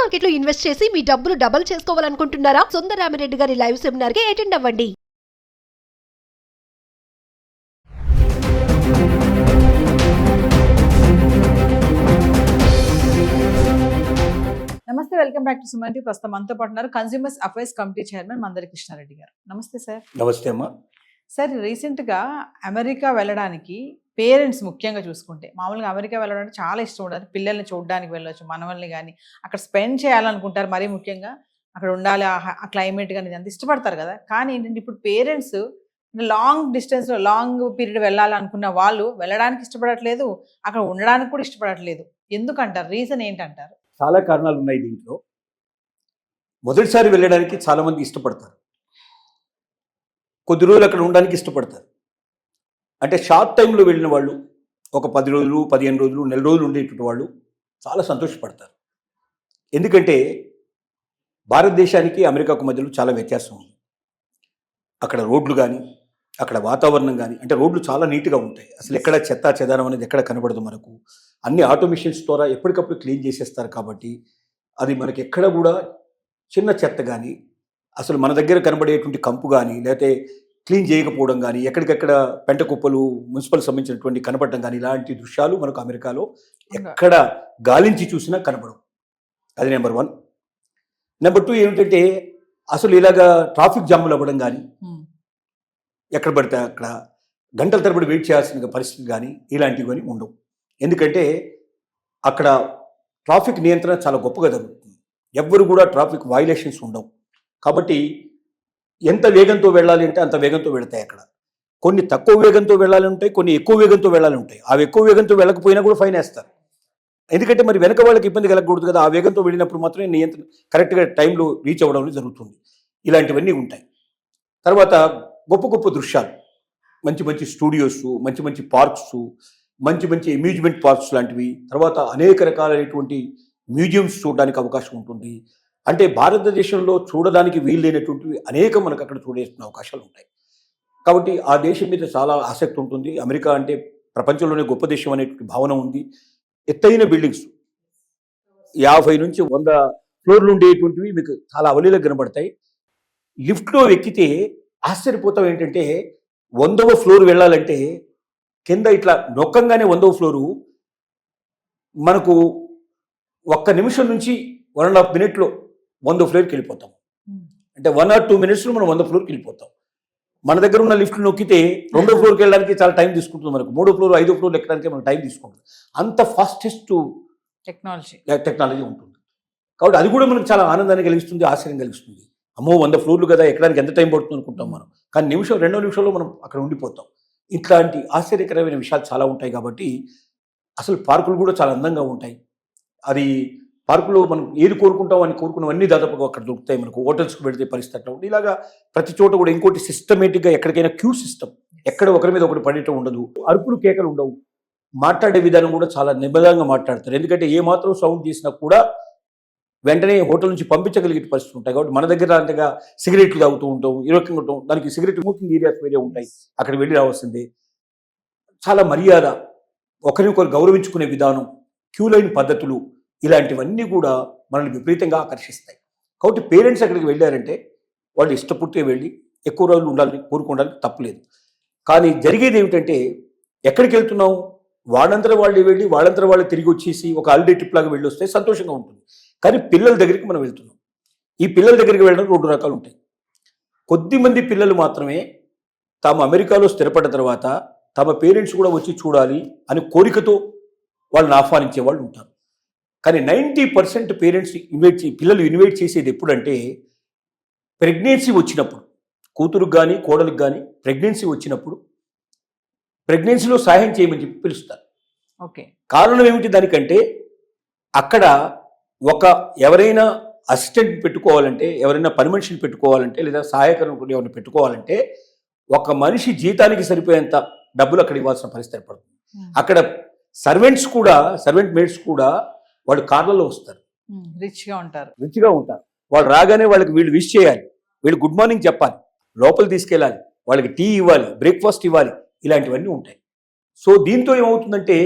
Market లో invest చేసి మీ డబ్బులు డబుల్ చేసుకోవాలనుకుంటున్నారా? సుందరరామిరెడ్డి గారి లైవ్ సెమినార్ కి అటెండ్ అవ్వండి. నమస్తే, welcome back to Suman TV. ప్రస్తుతం మనతో పాటు ఉన్నారు consumers affairs committee chairman Mandari Krishna Reddy గారు. నమస్తే సార్. నమస్తే అమ్మా. సార్, రీసెంట్గా అమెరికా వెళ్ళడానికి పేరెంట్స్ ముఖ్యంగా చూసుకుంటే, మామూలుగా అమెరికా వెళ్ళడానికి చాలా ఇష్టం ఉండదు. పిల్లల్ని చూడడానికి వెళ్ళొచ్చు, మనవల్ని కానీ అక్కడ స్పెండ్ చేయాలనుకుంటారు. మరీ ముఖ్యంగా అక్కడ ఉండాలి, ఆ క్లైమేట్ కానీ అంత ఇష్టపడతారు కదా. కానీ ఏంటంటే ఇప్పుడు పేరెంట్స్ లాంగ్ డిస్టెన్స్లో లాంగ్ పీరియడ్ వెళ్ళాలనుకున్న వాళ్ళు వెళ్ళడానికి ఇష్టపడట్లేదు, అక్కడ ఉండడానికి కూడా ఇష్టపడట్లేదు. ఎందుకంటారు? రీజన్ ఏంటంటారు? చాలా కారణాలు ఉన్నాయి దీంట్లో. మొదటిసారి వెళ్ళడానికి చాలామంది ఇష్టపడతారు, కొద్ది రోజులు అక్కడ ఉండడానికి ఇష్టపడతారు. అంటే షార్ట్ టైంలో వెళ్ళిన వాళ్ళు, ఒక 10 రోజులు 15 రోజులు నెల రోజులు ఉండేటువంటి వాళ్ళు చాలా సంతోషపడతారు. ఎందుకంటే భారతదేశానికి అమెరికాకు మధ్యలో చాలా వ్యత్యాసం ఉంది. అక్కడ రోడ్లు కానీ, అక్కడ వాతావరణం కానీ, అంటే రోడ్లు చాలా నీట్గా ఉంటాయి. అసలు ఎక్కడ చెత్త చెదారం అనేది ఎక్కడ కనబడదు మనకు. అన్ని ఆటోమేషన్స్ ద్వారా ఎప్పటికప్పుడు క్లీన్ చేసేస్తారు. కాబట్టి అది మనకి ఎక్కడ కూడా చిన్న చెత్త కానీ, అసలు మన దగ్గర కనబడేటువంటి కంపు కానీ, లేకపోతే క్లీన్ చేయకపోవడం కానీ, ఎక్కడికెక్కడ పెంట కుప్పలు మున్సిపల్ సంబంధించినటువంటి కనపడటం కానీ, ఇలాంటి దృశ్యాలు మనకు అమెరికాలో ఎక్కడ గాలించి చూసినా కనబడవు. అది నెంబర్ 1. నెంబర్ 2 ఏమిటంటే అసలు ఇలాగా ట్రాఫిక్ జాములు అవ్వడం కానీ, ఎక్కడ పడితే అక్కడ గంటల తరబడి వెయిట్ చేయాల్సిన పరిస్థితి కానీ ఇలాంటివి కానీ ఉండవు. ఎందుకంటే అక్కడ ట్రాఫిక్ నియంత్రణ చాలా గొప్పగా జరుగుతుంది. ఎవ్వరు కూడా ట్రాఫిక్ వయలేషన్స్ ఉండవు. కాబట్టి ఎంత వేగంతో వెళ్ళాలి అంటే అంత వేగంతో వెళతాయి. అక్కడ కొన్ని తక్కువ వేగంతో వెళ్ళాలి ఉంటాయి, కొన్ని ఎక్కువ వేగంతో వెళ్ళాలి ఉంటాయి. ఆ ఎక్కువ వేగంతో వెళ్ళకపోయినా కూడా ఫైన్ వేస్తారు. ఎందుకంటే మరి వెనక వాళ్ళకి ఇబ్బంది కలగకూడదు కదా. ఆ వేగంతో వెళ్ళినప్పుడు మాత్రమే నియంత్రణ కరెక్ట్గా టైంలో రీచ్ అవ్వడం జరుగుతుంది. ఇలాంటివన్నీ ఉంటాయి. తర్వాత గొప్ప గొప్ప దృశ్యాలు, మంచి మంచి స్టూడియోస్, మంచి మంచి పార్క్స్, మంచి మంచి అమ్యూజ్మెంట్ పార్క్స్ లాంటివి, తర్వాత అనేక రకాలైనటువంటి మ్యూజియంస్ చూడడానికి అవకాశం ఉంటుంది. అంటే భారతదేశంలో చూడడానికి వీలైనటువంటివి అనేక మనకు అక్కడ చూడేస్తున్న అవకాశాలు ఉంటాయి. కాబట్టి ఆ దేశం మీద చాలా ఆసక్తి ఉంటుంది. అమెరికా అంటే ప్రపంచంలోనే గొప్ప దేశం అనేటువంటి భావన ఉంది. ఎత్తైన బిల్డింగ్స్ 50 నుంచి 100 ఫ్లోర్లు ఉండేటువంటివి మీకు చాలా అవలీలగా కనబడతాయి. లిఫ్ట్లో ఎక్కితే ఆశ్చర్యపోతాం. ఏంటంటే 100వ ఫ్లోర్ వెళ్ళాలంటే కింద ఇట్లా నొక్కంగానే 100వ ఫ్లోరు మనకు 1 నిమిషం నుంచి 1.5 మినిట్లో 100వ ఫ్లోర్కి వెళ్ళిపోతాం. అంటే 1 or 2 మినిట్స్లో మనం 100వ ఫ్లోర్కి వెళ్ళిపోతాం. మన దగ్గర ఉన్న లిఫ్ట్ నొక్కితే 2వ ఫ్లోర్కి వెళ్ళడానికి చాలా టైం తీసుకుంటుంది. మనకు 3వ ఫ్లోర్ 5వ ఫ్లోర్ ఎక్కడానికి మనకు టైం తీసుకుంటుంది. అంత ఫాస్టెస్ట్ టెక్నాలజీ ఉంటుంది. కాబట్టి అది కూడా మనకు చాలా ఆనందాన్ని కలిగిస్తుంది, ఆశ్చర్యం కలిగిస్తుంది. అమ్మో 100 ఫ్లోర్లు కదా, ఎక్కడానికి ఎంత టైం పడుతుంది అనుకుంటాం మనం. కానీ 2 నిమిషాల్లో మనం అక్కడ ఉండిపోతాం. ఇట్లాంటి ఆశ్చర్యకరమైన విషయాలు చాలా ఉంటాయి. కాబట్టి అసలు పార్కులు కూడా చాలా అందంగా ఉంటాయి. అది పార్కులో మనం ఏది కోరుకుంటాం అని కోరుకున్నవన్నీ దాదాపుగా అక్కడ దొరుకుతాయి. మనకు హోటల్స్కి పెడితే పరిస్థితి అట్లా ఉంటుంది. ఇలాగా ప్రతి చోట కూడా ఇంకోటి సిస్టమేటిక్గా ఎక్కడికైనా క్యూ సిస్టమ్, ఎక్కడ ఒకరి మీద ఒకటి పడటం ఉండదు, అరుపులు కేకలు ఉండవు. మాట్లాడే విధానం కూడా చాలా నిబద్ధంగా మాట్లాడతారు. ఎందుకంటే ఏ మాత్రం సౌండ్ చేసినా కూడా వెంటనే హోటల్ నుంచి పంపించగలిగే పరిస్థితులు ఉంటాయి. కాబట్టి మన దగ్గర అంతగా సిగరెట్లు తాగుతూ ఉంటాం, ఇరవకంగా ఉంటాం. దానికి సిగరెట్ స్మోకింగ్ ఏరియాస్ వేరే ఉంటాయి, అక్కడ వెళ్ళి రావాల్సిందే. చాలా మర్యాద, ఒకరినొకరు గౌరవించుకునే విధానం, క్యూ లైన్ పద్ధతులు, ఇలాంటివన్నీ కూడా మనల్ని విపరీతంగా ఆకర్షిస్తాయి. కాబట్టి పేరెంట్స్ అక్కడికి వెళ్ళారంటే వాళ్ళు ఇష్టపూర్తిగా వెళ్ళి ఎక్కువ రోజులు ఉండాలని కోరుకోవడానికి తప్పులేదు. కానీ జరిగేది ఏమిటంటే ఎక్కడికి వెళ్తున్నాం, వాళ్ళంతా వాళ్ళు వెళ్ళి వాళ్ళంతా వాళ్ళు తిరిగి వచ్చేసి ఒక హాలిడే ట్రిప్ లాగా వెళ్ళి వస్తే సంతోషంగా ఉంటుంది. కానీ పిల్లల దగ్గరికి మనం వెళ్తున్నాం. ఈ పిల్లల దగ్గరికి వెళ్ళడం 2 రకాలు ఉంటాయి. కొద్దిమంది పిల్లలు మాత్రమే తాము అమెరికాలో స్థిరపడ్డ తర్వాత తమ పేరెంట్స్ కూడా వచ్చి చూడాలి అని కోరికతో వాళ్ళని ఆహ్వానించే వాళ్ళు ఉంటారు. కానీ 90% పేరెంట్స్ పిల్లలు ఇన్వైట్ చేసేది ఎప్పుడంటే ప్రెగ్నెన్సీ వచ్చినప్పుడు, కూతురుకు కానీ కోడలికి కానీ ప్రెగ్నెన్సీ వచ్చినప్పుడు ప్రెగ్నెన్సీలో సహాయం చేయమని చెప్పి పిలుస్తారు. ఓకే, కారణం ఏమిటి దానికంటే అక్కడ ఎవరైనా అసిస్టెంట్ పెట్టుకోవాలంటే, ఎవరైనా పని మనిషిని పెట్టుకోవాలంటే, లేదా సహాయకరం ఎవరిని పెట్టుకోవాలంటే ఒక మనిషి జీతానికి సరిపోయేంత డబ్బులు అక్కడ ఇవ్వాల్సిన పరిస్థితి ఏర్పడుతుంది. అక్కడ సర్వెంట్ మేట్స్ కూడా వాళ్ళు కార్లలో వస్తారు, రిచ్గా ఉంటారు. వాళ్ళు రాగానే వాళ్ళకి వీళ్ళు విష్ చేయాలి, వీళ్ళు గుడ్ మార్నింగ్ చెప్పాలి, లోపల తీసుకెళ్ళాలి, వాళ్ళకి టీ ఇవ్వాలి, బ్రేక్ఫాస్ట్ ఇవ్వాలి, ఇలాంటివన్నీ ఉంటాయి. సో దీంతో ఏమవుతుందంటే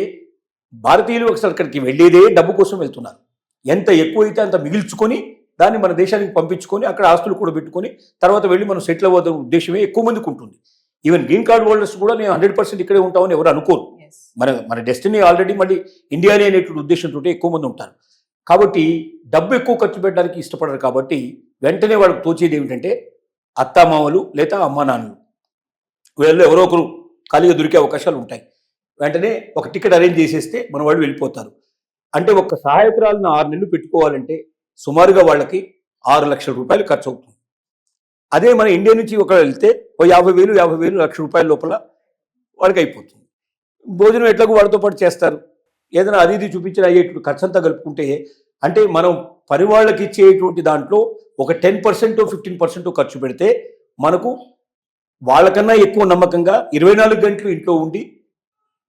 భారతీయులు అసలు అక్కడికి వెళ్ళేదే డబ్బు కోసం వెళ్తున్నారు. ఎంత ఎక్కువైతే అంత మిగిల్చుకొని దాన్ని మన దేశానికి పంపించుకొని అక్కడ ఆస్తులు కూడా పెట్టుకొని తర్వాత వెళ్ళి మనం సెటిల్ అవ్వడం ఉద్దేశమే ఎక్కువ మందికి ఉంటుంది. ఈవెన్ గ్రీన్ కార్డ్ హోల్డర్స్ కూడా నేను 100% ఇక్కడే ఉంటామని ఎవరు అనుకోరు. మన డెస్టినీ ఆల్రెడీ మళ్ళీ ఇండియానే అనేటువంటి ఉద్దేశంతో ఎక్కువ మంది ఉంటారు. కాబట్టి డబ్బు ఎక్కువ ఖర్చు పెట్టడానికి ఇష్టపడరు. కాబట్టి వెంటనే వాళ్ళకి తోచేది ఏమిటంటే అత్తామామలు లేదా అమ్మా నాన్నలు వీళ్ళు ఎవరో ఒకరు ఖాళీగా దొరికే అవకాశాలు ఉంటాయి. వెంటనే ఒక టికెట్ అరేంజ్ చేసేస్తే మన వాళ్ళు వెళ్ళిపోతారు. అంటే ఒక సహాయకురాలను 6 నెలలు పెట్టుకోవాలంటే సుమారుగా వాళ్ళకి 6 లక్షల రూపాయలు ఖర్చు అవుతుంది. అదే మన ఇండియా నుంచి ఒక వెళ్తే ఓ 50,000 లక్ష రూపాయల లోపల వాళ్ళకి అయిపోతుంది. భోజనం ఎట్లాగో వాళ్ళతో పాటు చేస్తారు. ఏదైనా అది ఇది చూపించిన అయ్యేటువంటి ఖర్చు అంతా కలుపుకుంటే అంటే మనం పని వాళ్ళకి ఇచ్చేటువంటి దాంట్లో ఒక 10% 15% ఖర్చు పెడితే మనకు వాళ్ళకన్నా ఎక్కువ నమ్మకంగా 24 గంటలు ఇంట్లో ఉండి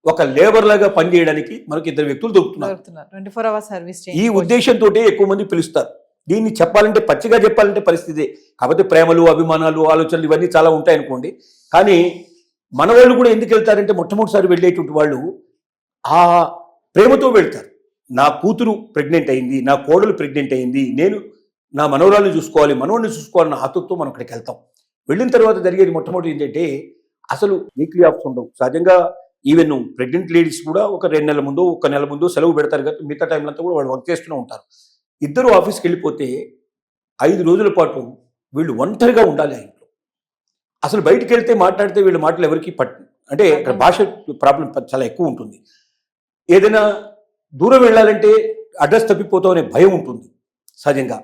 ఒక లేబర్ లాగా పనిచేయడానికి మనకి 2 వ్యక్తులు దొరుకుతున్నారు. 24 hours సర్వీస్. ఈ ఉద్దేశంతో ఎక్కువ మంది పిలుస్తారు. దీన్ని చెప్పాలంటే పచ్చిగా చెప్పాలంటే పరిస్థితి. కాకపోతే ప్రేమలు, అభిమానాలు, ఆలోచనలు ఇవన్నీ చాలా ఉంటాయి అనుకోండి. కానీ మన వాళ్ళు కూడా ఎందుకు వెళ్తారంటే మొట్టమొదటిసారి వెళ్ళేటువంటి వాళ్ళు ఆ ప్రేమతో వెళ్తారు. నా కూతురు ప్రెగ్నెంట్ అయింది, నా కోడలు ప్రెగ్నెంట్ అయింది, నేను నా మనవరాలను చూసుకోవాలి, మనవడిని చూసుకోవాలన్న ఆతృతతో మనం అక్కడికి వెళ్తాం. వెళ్ళిన తర్వాత జరిగేది మొట్టమొదటి ఏంటంటే అసలు వీక్లీ ఆఫ్స్ ఉండవు. సహజంగా ఈవెన్ ప్రెగ్నెంట్ లేడీస్ కూడా ఒక 2 నెలల ముందు, 1 నెల ముందు సెలవు పెడతారు కదా. మిగతా టైంలో అంతా కూడా వాళ్ళు వర్క్ చేస్తూనే ఉంటారు. ఇద్దరు ఆఫీస్కి వెళ్ళిపోతే 5 రోజుల పాటు వీళ్ళు ఒంటరిగా ఉండాలి ఆ ఇంట్లో. అసలు బయటికి వెళ్తే మాట్లాడితే వీళ్ళ మాటలు ఎవరికి అంటే అక్కడ భాష ప్రాబ్లం చాలా ఎక్కువ ఉంటుంది. ఏదైనా దూరం వెళ్ళాలంటే అడ్రస్ తప్పిపోతాం అనే భయం ఉంటుంది. సహజంగా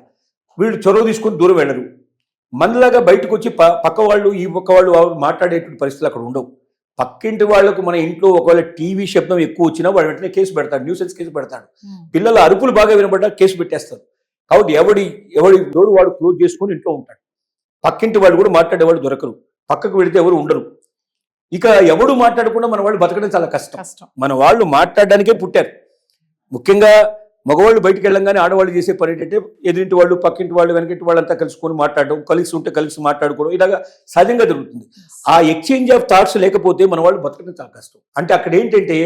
వీళ్ళు చొరవ తీసుకొని దూరం వెళ్ళరు. మనలాగా బయటకు వచ్చి పక్క వాళ్ళు ఈ పక్క వాళ్ళు మాట్లాడేటువంటి పరిస్థితులు అక్కడ ఉండవు. పక్కింటి వాళ్లకు మన ఇంట్లో ఒకవేళ టీవీ శబ్దం ఎక్కువ వచ్చినా వాడు వెంటనే కేసు పెడతాడు, న్యూసెన్స్ కేసు పెడతాడు. పిల్లల అరుపులు బాగా వినబడ్డా కేసు పెట్టేస్తారు. కాబట్టి ఎవడి డోర్ వాడు క్లోజ్ చేసుకొని ఇంట్లో ఉంటాడు. పక్కింటి వాళ్ళు కూడా మాట్లాడేవాళ్ళు దొరకరు, పక్కకు వెళితే ఎవరు ఉండరు. ఇక ఎవడు మాట్లాడకుండా మన వాళ్ళు బతకడం చాలా కష్టం. మన వాళ్ళు మాట్లాడడానికే పుట్టారు. ముఖ్యంగా మగవాళ్ళు బయటికి వెళ్ళంగానే ఆడవాళ్ళు చేసే పని ఏంటంటే ఎదురింటి వాళ్ళు, పక్కింటి వాళ్ళు, వెనకింటి వాళ్ళంతా కలుసుకొని మాట్లాడడం, కలిసి ఉంటే కలిసి మాట్లాడుకోవడం, ఇలాగా సహజంగా జరుగుతుంది. ఆ ఎక్స్చేంజ్ ఆఫ్ థాట్స్ లేకపోతే మన వాళ్ళు బతకడం చాలా కష్టం. అంటే అక్కడ ఏంటంటే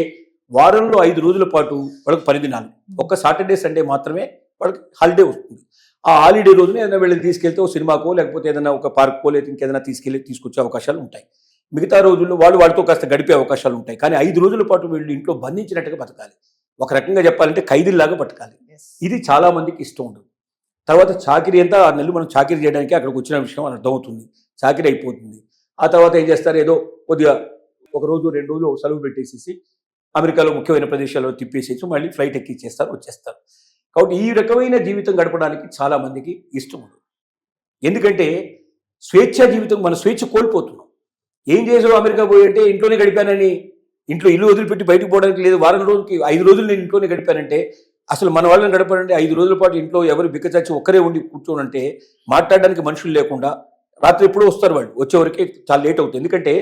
వారంలో 5 రోజుల పాటు వాళ్ళకి పని దినాలు, ఒక్క సాటర్డే సండే మాత్రమే వాళ్ళకి హాలిడే వస్తుంది. ఆ హాలిడే రోజున ఏదైనా వీళ్ళని తీసుకెళ్తే ఒక సినిమాకో లేకపోతే ఏదైనా ఒక పార్క్కో లేదా ఇంకేదైనా తీసుకొచ్చే అవకాశాలు ఉంటాయి. మిగతా రోజుల్లో వాళ్ళతో కాస్త గడిపే అవకాశాలు ఉంటాయి. కానీ 5 రోజుల పాటు వీళ్ళు ఇంట్లో బంధించినట్టుగా బతకాలి. ఒక రకంగా చెప్పాలంటే ఖైదీల్లాగా బతకాలి. ఇది చాలా మందికి ఇష్టం ఉండదు. తర్వాత చాకిరీ అంతా 6 నెలలు మనం చాకిరీ చేయడానికి అక్కడికి వచ్చిన విషయం అర్థమవుతుంది. చాకిరీ అయిపోతుంది. ఆ తర్వాత ఏం చేస్తారు, ఏదో కొద్దిగా 1 రోజు 2 రోజులు సెలవు పెట్టేసేసి అమెరికాలో ముఖ్యమైన ప్రదేశాల్లో తిప్పేసేసి మళ్ళీ ఫ్లైట్ ఎక్కిచ్చేస్తారు, వచ్చేస్తారు. కాబట్టి ఈ రకమైన జీవితం గడపడానికి చాలా మందికి ఇష్టం ఉండదు. ఎందుకంటే స్వేచ్ఛా జీవితం, మన స్వేచ్ఛ కోల్పోతున్నాం. ఏం చేసావు అమెరికా పోయి అంటే ఇంట్లోనే గడిపానని, ఇంట్లో ఇల్లు వదిలిపెట్టి బయటకు పోవడానికి లేదు, వారం రోజులకి 5 రోజులు నేను ఇంట్లోనే గడిపానంటే, అసలు మన వాళ్ళని గడపాలంటే 5 రోజుల పాటు ఇంట్లో ఎవరు బిక్కచచ్చి ఒక్కరే ఉండి కూర్చోనంటే మాట్లాడడానికి మనుషులు లేకుండా రాత్రి ఎప్పుడూ వస్తారు. వాళ్ళు వచ్చేవరకే చాలా లేట్ అవుతుంది. ఎందుకంటే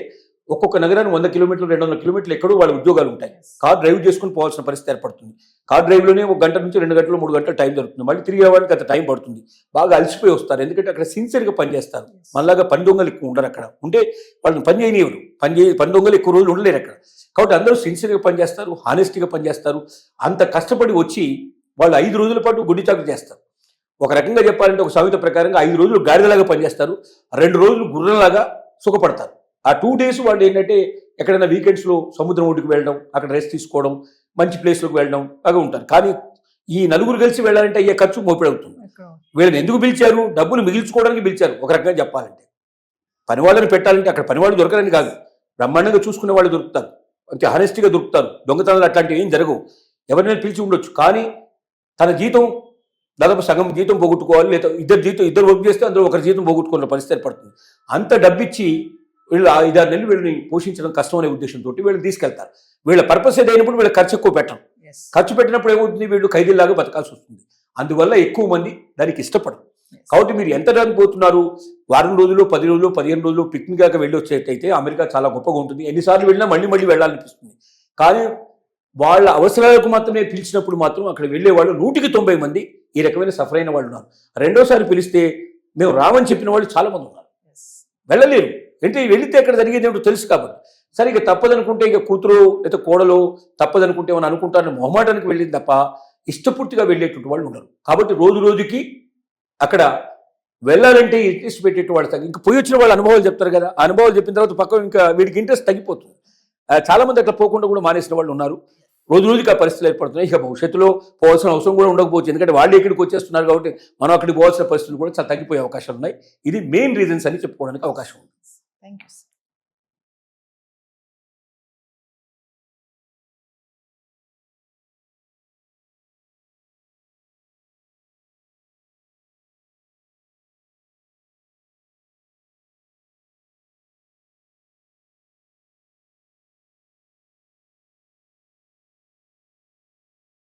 ఒక్కొక్క నగరాన్ని 100 కిలోమీటర్లు 200 కిలోమీటర్లు ఎక్కడో వాళ్ళ ఉద్యోగాలు ఉంటాయి. కార్ డ్రైవ్ చేసుకుని పోవాల్సిన పరిస్థితి ఏర్పడుతుంది. కార్ డ్రైవ్లోనే 1 గంట నుంచి 2 గంటలు 3 గంటలు టైం దొరుకుతుంది. మళ్ళీ తిరిగి రావడానికి అంత టైం పడుతుంది. బాగా అలసిపోయి వస్తారు. ఎందుకంటే అక్కడ సిన్సియర్గా పనిచేస్తారు. మనలాగా పని దొంగలు ఎక్కువ ఉండరు అక్కడ. ఉంటే వాళ్ళని పని చేయనివ్వరు. పని దొంగలు ఎక్కువ రోజులు ఉండలేరు అక్కడ. కాబట్టి అందరూ సిన్సియర్గా పనిచేస్తారు, హానెస్ట్గా పనిచేస్తారు. అంత కష్టపడి వచ్చి వాళ్ళు 5 రోజుల పాటు గుడ్డి చాకరీ చేస్తారు. ఒక రకంగా చెప్పాలంటే ఒక సామెత ప్రకారంగా 5 రోజులు గాడిదలాగా పనిచేస్తారు, 2 రోజులు గుర్రంలాగా సుఖపడతారు. ఆ 2 days వాళ్ళు ఏంటంటే ఎక్కడైనా వీకెండ్స్లో సముద్రం ఒడ్డుకు వెళ్ళడం, అక్కడ రెస్ట్ తీసుకోవడం, మంచి ప్లేస్లోకి వెళ్ళడం బాగా ఉంటారు. కానీ ఈ నలుగురు కలిసి వెళ్ళాలంటే అయ్యే ఖర్చు మోపిడవుతుంది. వీళ్ళని ఎందుకు పిలిచారు? డబ్బులు మిగిల్చుకోవడానికి పిలిచారు. ఒక రకంగా చెప్పాలంటే పనివాళ్ళని పెట్టాలంటే అక్కడ పనివాళ్ళు దొరకరని కాదు, బ్రహ్మాండంగా చూసుకునే వాళ్ళు దొరుకుతారు, అంతే హానెస్ట్గా దొరుకుతారు. దొంగతనాలు అట్లాంటివి ఏం జరగవు. ఎవరినైనా పిలిచి ఉండొచ్చు. కానీ తన జీతం దాదాపు సగం జీతం పోగొట్టుకోవాలి, లేదా ఇద్దరు వర్క్ చేస్తే అందులో ఒకరి జీతం పోగొట్టుకున్న పరిస్థితి ఏర్పడుతుంది. అంత డబ్బిచ్చి వీళ్ళు 5-6 నెలలు వీళ్ళని పోషించడం కష్టం అనే ఉద్దేశంతో వీళ్ళని తీసుకెళ్తారు. వీళ్ళ పర్పస్ ఏదైనప్పుడు వీళ్ళ ఖర్చు ఎక్కువ పెట్టడం. ఖర్చు పెట్టినప్పుడు ఏమవుతుంది, వీళ్ళు ఖైదీలాగా బతకాల్సి వస్తుంది. అందువల్ల ఎక్కువ మంది దానికి ఇష్టపడరు. కాబట్టి మీరు ఎంత దానికి పోతున్నారు, వారం రోజులు 10 రోజులు 15 రోజులు పిక్నిక్ దాకా వెళ్ళి వచ్చేటైతే అమెరికా చాలా గొప్పగా ఉంటుంది. ఎన్నిసార్లు వెళ్ళినా మళ్ళీ వెళ్ళాలనిపిస్తుంది. కానీ వాళ్ళ అవసరాలకు మాత్రమే పిలిచినప్పుడు మాత్రం అక్కడ వెళ్ళేవాళ్ళు 190 మంది ఈ రకమైన సఫర్ అయిన వాళ్ళు ఉన్నారు. రెండోసారి పిలిస్తే మేము రామని చెప్పిన వాళ్ళు చాలా మంది ఉన్నారు. వెళ్ళలేరు. అంటే వెళితే అక్కడ జరిగేది ఏమిటో తెలుసు కాబట్టి. సరే ఇక తప్పదనుకుంటే ఇక కూతురు లేదా కోడలు తప్పదనుకుంటే ఏమని అనుకుంటారని మొహమాటానికి వెళ్ళింది తప్ప ఇష్టపూర్తిగా వెళ్ళేటువంటి వాళ్ళు ఉన్నారు. కాబట్టి రోజు రోజుకి అక్కడ వెళ్ళాలంటే ఇంట్రెస్ట్ పెట్టేటి వాళ్ళు తగ్గి ఇంకా పోయి వచ్చిన వాళ్ళ అనుభవాలు చెప్తారు కదా, ఆ అనుభవాలు చెప్పిన తర్వాత పక్క ఇంకా వీడికి ఇంట్రెస్ట్ తగ్గిపోతుంది. చాలా మంది అట్లా పోకుండా కూడా మానేసిన వాళ్ళు ఉన్నారు. రోజు రోజుకి ఆ పరిస్థితులు ఏర్పడుతున్నాయి. ఇక భవిష్యత్తులో పోవాల్సిన అవసరం కూడా ఉండకపోవచ్చు, ఎందుకంటే వాళ్ళు ఇక్కడికి వచ్చేస్తున్నారు కాబట్టి మనం అక్కడికి పోవాల్సిన పరిస్థితులు కూడా చాలా తగ్గిపోయే అవకాశాలు ఉన్నాయి. ఇది మెయిన్ రీజన్స్ అని చెప్పుకోవడానికి అవకాశం ఉంది. Thank you.